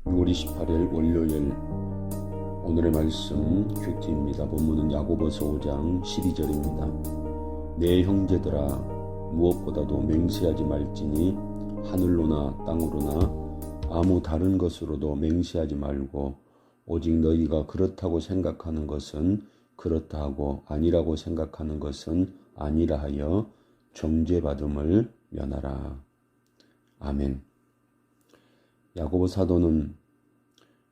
6월 28일 월요일 오늘의 말씀 큐티입니다. 본문은 야고보서 5장 12절입니다. 내 형제들아 무엇보다도 맹세하지 말지니 하늘로나 땅으로나 아무 다른 것으로도 맹세하지 말고 오직 너희가 그렇다고 생각하는 것은 그렇다 하고 아니라고 생각하는 것은 아니라 하여 정죄받음을 면하라. 아멘. 야고보 사도는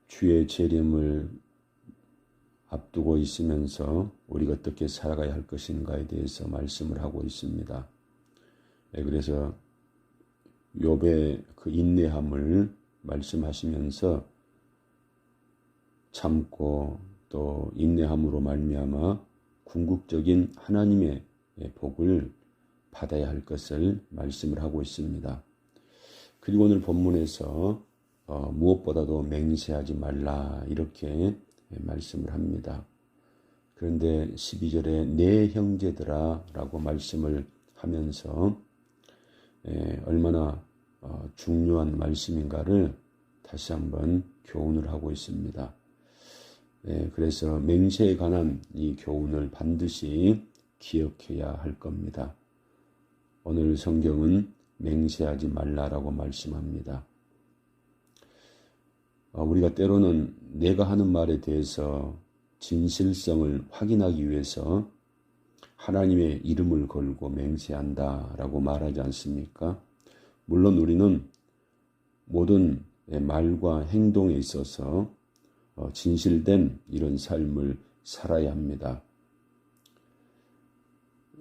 주의 재림을 앞두고 있으면서 우리가 어떻게 살아가야 할 것인가에 대해서 말씀을 하고 있습니다. 그래서 욥의 그 인내함을 말씀하시면서 참고 또 인내함으로 말미암아 궁극적인 하나님의 복을 받아야 할 것을 말씀을 하고 있습니다. 그리고 오늘 본문에서 무엇보다도 맹세하지 말라 이렇게 말씀을 합니다. 그런데 12절에 내 형제들아 라고 말씀을 하면서 얼마나 중요한 말씀인가를 다시 한번 교훈을 하고 있습니다. 그래서 맹세에 관한 이 교훈을 반드시 기억해야 할 겁니다. 오늘 성경은 맹세하지 말라라고 말씀합니다. 우리가 때로는 내가 하는 말에 대해서 진실성을 확인하기 위해서 하나님의 이름을 걸고 맹세한다라고 말하지 않습니까? 물론 우리는 모든 말과 행동에 있어서 진실된 이런 삶을 살아야 합니다.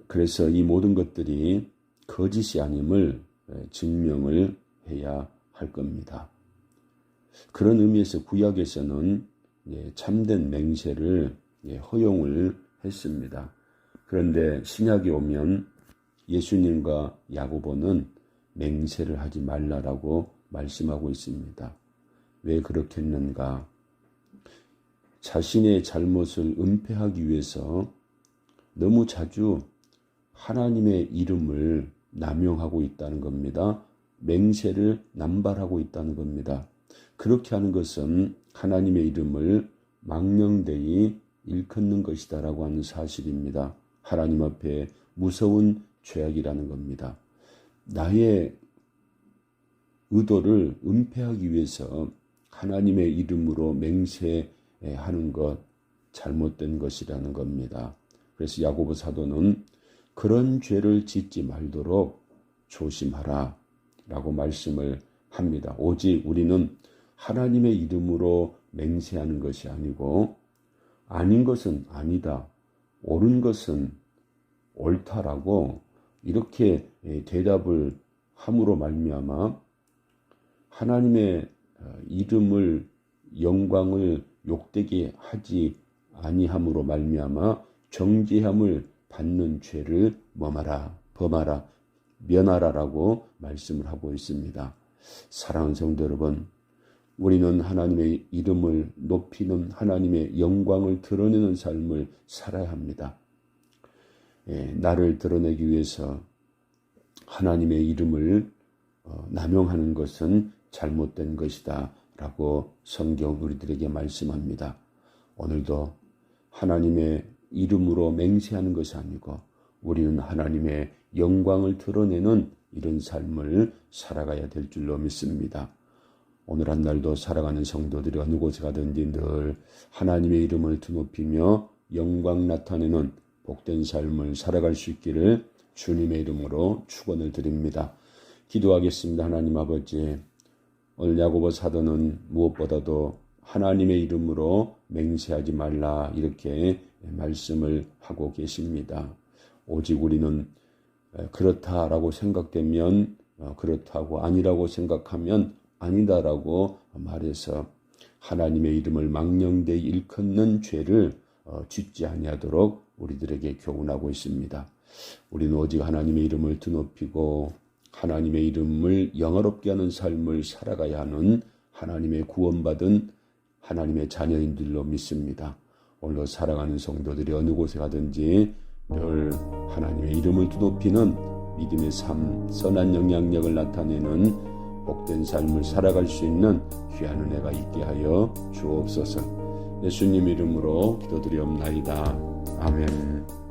그래서 이 모든 것들이 거짓이 아님을 증명을 해야 할 겁니다. 그런 의미에서 구약에서는 참된 맹세를 허용을 했습니다. 그런데 신약에 오면 예수님과 야고보는 맹세를 하지 말라라고 말씀하고 있습니다. 왜 그렇게 했는가? 자신의 잘못을 은폐하기 위해서 너무 자주 하나님의 이름을 남용하고 있다는 겁니다. 맹세를 남발하고 있다는 겁니다. 그렇게 하는 것은 하나님의 이름을 망령되이 일컫는 것이다 라고 하는 사실입니다. 하나님 앞에 무서운 죄악이라는 겁니다. 나의 의도를 은폐하기 위해서 하나님의 이름으로 맹세하는 것 잘못된 것이라는 겁니다. 그래서 야고보 사도는 그런 죄를 짓지 말도록 조심하라 라고 말씀을 합니다. 오직 우리는 하나님의 이름으로 맹세하는 것이 아니고 아닌 것은 아니다, 옳은 것은 옳다라고 이렇게 대답을 함으로 말미암아 하나님의 이름을 영광을 욕되게 하지 아니함으로 말미암아 정죄함을 받는 죄를 범하라, 면하라라고 말씀을 하고 있습니다. 사랑하는 성도 여러분, 우리는 하나님의 이름을 높이는 하나님의 영광을 드러내는 삶을 살아야 합니다. 나를 드러내기 위해서 하나님의 이름을 남용하는 것은 잘못된 것이다 라고 성경 우리들에게 말씀합니다. 오늘도 하나님의 이름으로 맹세하는 것이 아니고 우리는 하나님의 영광을 드러내는 이런 삶을 살아가야 될 줄로 믿습니다. 오늘 한 날도 살아가는 성도들이 어느 곳에 가든지 늘 하나님의 이름을 드높이며 영광 나타내는 복된 삶을 살아갈 수 있기를 주님의 이름으로 축원을 드립니다. 기도하겠습니다. 하나님 아버지, 오늘 야고보 사도는 무엇보다도 하나님의 이름으로 맹세하지 말라 이렇게 말씀을 하고 계십니다. 오직 우리는 그렇다라고 생각되면 그렇다고 아니라고 생각하면 아니다라고 말해서 하나님의 이름을 망령되이 일컫는 죄를 짓지 아니하도록 우리들에게 교훈하고 있습니다. 우리는 오직 하나님의 이름을 드높이고 하나님의 이름을 영화롭게 하는 삶을 살아가야 하는 하나님의 구원받은 하나님의 자녀인들로 믿습니다. 오늘도 살아가는 성도들이 어느 곳에 가든지 늘 하나님의 이름을 드높이는 믿음의 삶, 선한 영향력을 나타내는 복된 삶을 살아갈 수 있는 귀한 은혜가 있게 하여 주옵소서. 예수님 이름으로 기도드리옵나이다. 아멘.